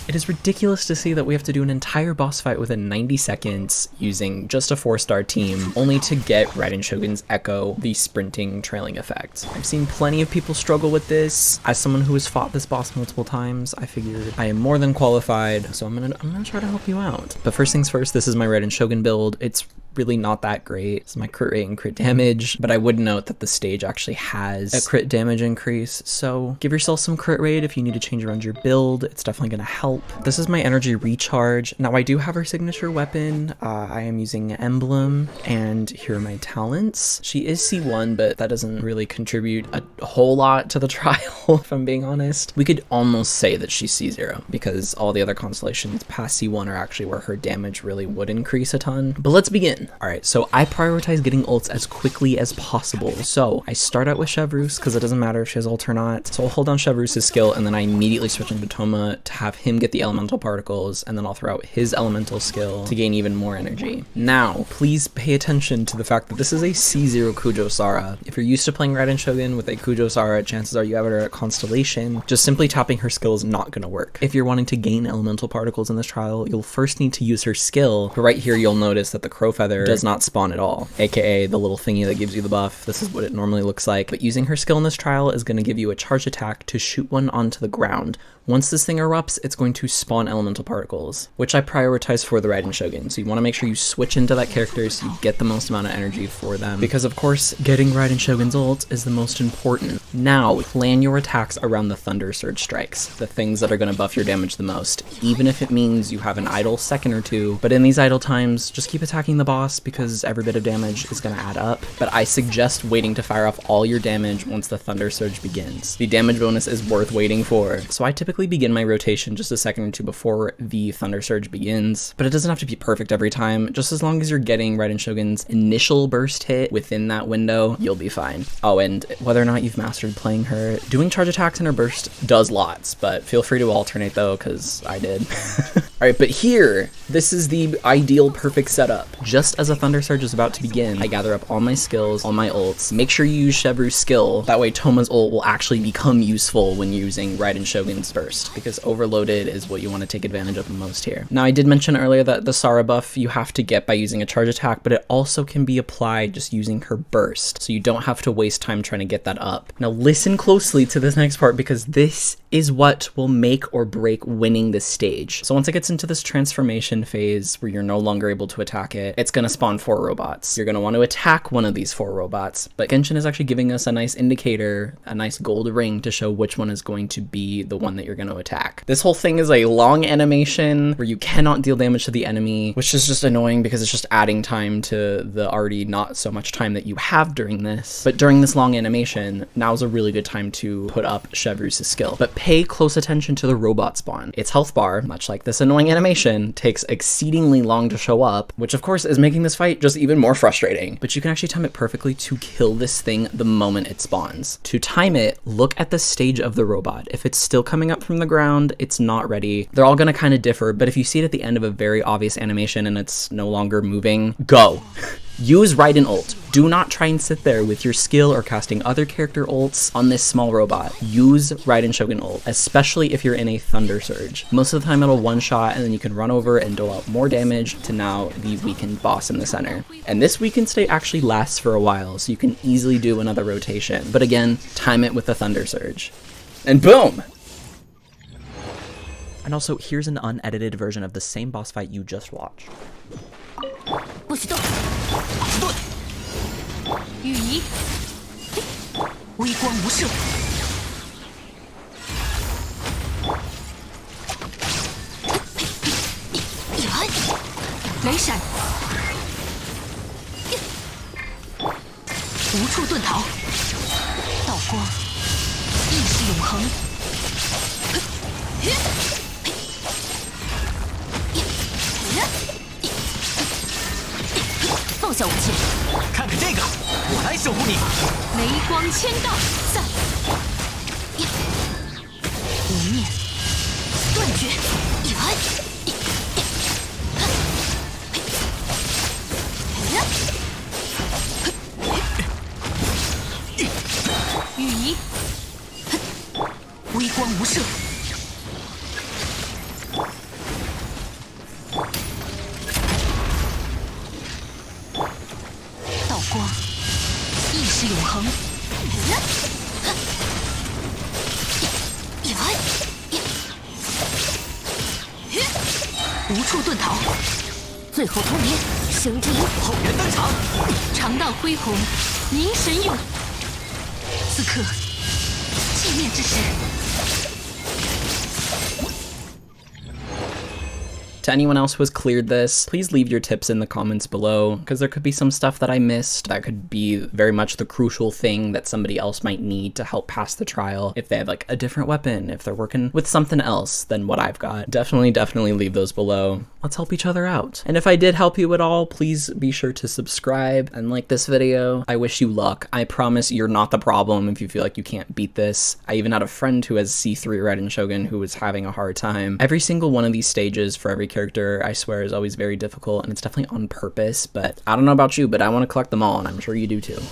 It is ridiculous to see that we have to do an entire boss fight within 90 seconds using just a 4-star team, only to get Raiden Shogun's Echo, the sprinting trailing effect. I've seen plenty of people struggle with this. As someone who has fought this boss multiple times, I figured I am more than qualified, so I'm gonna try to help you out. But first things first, this is my Raiden Shogun build. It's really not that great. It's my crit rate and crit damage, but I would note that the stage actually has a crit damage increase, so give yourself some crit rate if you need to change around your build. It's definitely gonna help. This is my energy recharge. Now I do have her signature weapon. I am using Emblem, and here are my talents. She is C1, but that doesn't really contribute a whole lot to the trial, if I'm being honest. We could almost say that she's C0, because all the other constellations past C1 are actually where her damage really would increase a ton. But let's begin. Alright, so I prioritize getting ults as quickly as possible. So I start out with Chevreuse, because it doesn't matter if she has ult or not. So I'll hold down Chevreuse's skill, and then I immediately switch into Toma to have him get the elemental particles, and then I'll throw out his elemental skill to gain even more energy. Now, please pay attention to the fact that this is a C0 Kujo Sara. If you're used to playing Raiden Shogun with a Kujo Sara, chances are you have her at Constellation. Just simply tapping her skill is not going to work. If you're wanting to gain elemental particles in this trial, you'll first need to use her skill, but right here you'll notice that the Crow Feather does not spawn at all, aka the little thingy that gives you the buff. This is what it normally looks like, but using her skill in this trial is going to give you a charge attack to shoot one onto the ground. Once this thing erupts, it's going to spawn elemental particles, which I prioritize for the Raiden Shogun. So you want to make sure you switch into that character so you get the most amount of energy for them, because of course getting Raiden Shogun's ult is the most important. Now plan your attacks around the Thunder Surge strikes, the things that are going to buff your damage the most, even if it means you have an idle second or two. But in these idle times, just keep attacking the boss, because every bit of damage is going to add up. But I suggest waiting to fire off all your damage once the Thunder Surge begins. The damage bonus is worth waiting for. So I typically begin my rotation just a second or two before the Thunder Surge begins, but it doesn't have to be perfect every time. Just as long as you're getting Raiden Shogun's initial burst hit within that window, you'll be fine. Oh, and whether or not you've mastered playing her, doing charge attacks in her burst does lots, but feel free to alternate though, because I did. Alright, but here, this is the ideal perfect setup. Just as a Thunder Surge is about to begin, I gather up all my skills, all my ults. Make sure you use Chevreuse's skill, that way Toma's ult will actually become useful when using Raiden Shogun's burst, because overloaded is what you want to take advantage of the most here. Now I did mention earlier that the Sara buff you have to get by using a charge attack, but it also can be applied just using her burst, so you don't have to waste time trying to get that up. Now listen closely to this next part, because this is what will make or break winning this stage. So once it gets into this transformation phase where you're no longer able to attack it, it's going to spawn 4 robots. You're going to want to attack one of these 4 robots, but Genshin is actually giving us a nice indicator, a nice gold ring to show which one is going to be the one that you're going to attack. This whole thing is a long animation where you cannot deal damage to the enemy, which is just annoying because it's just adding time to the already not so much time that you have during this. But during this long animation, now's a really good time to put up Chevreuse's skill. But pay close attention to the robot spawn. Its health bar, much like this annoying animation, takes exceedingly long to show up, which of course is making this fight just even more frustrating. But you can actually time it perfectly to kill this thing the moment it spawns. To time it, look at the stage of the robot. If it's still coming up from the ground, it's not ready. They're all gonna kind of differ, but if you see it at the end of a very obvious animation and it's no longer moving, go. Use Raiden ult. Do not try and sit there with your skill or casting other character ults on this small robot. Use Raiden Shogun ult, especially if you're in a Thunder Surge. Most of the time it'll one-shot and then you can run over and dole out more damage to now the weakened boss in the center. And this weakened state actually lasts for a while, so you can easily do another rotation. But again, time it with the Thunder Surge. And boom! And also, here's an unedited version of the same boss fight you just watched. 不许动！对，羽仪，微光无射，雷闪，无处遁逃，道光，意识永恒。 放下武器，看看这个，我来守护你。雷光千道散，无念断绝，羽仪，微光无射，无处遁逃。最后通牒，星之舞后援登场，长荡恢宏，凝神涌。此刻，见面之时。 To anyone else who has cleared this, please leave your tips in the comments below, because there could be some stuff that I missed that could be very much the crucial thing that somebody else might need to help pass the trial. If they have like a different weapon, if they're working with something else than what I've got, definitely leave those below. Let's help each other out. And if I did help you at all, please be sure to subscribe and like this video. I wish you luck. I promise you're not the problem if you feel like you can't beat this. I even had a friend who has C3 Raiden Shogun who was having a hard time. Every single one of these stages for every character, I swear, is always very difficult, and it's definitely on purpose, but I don't know about you, but I want to collect them all, and I'm sure you do too.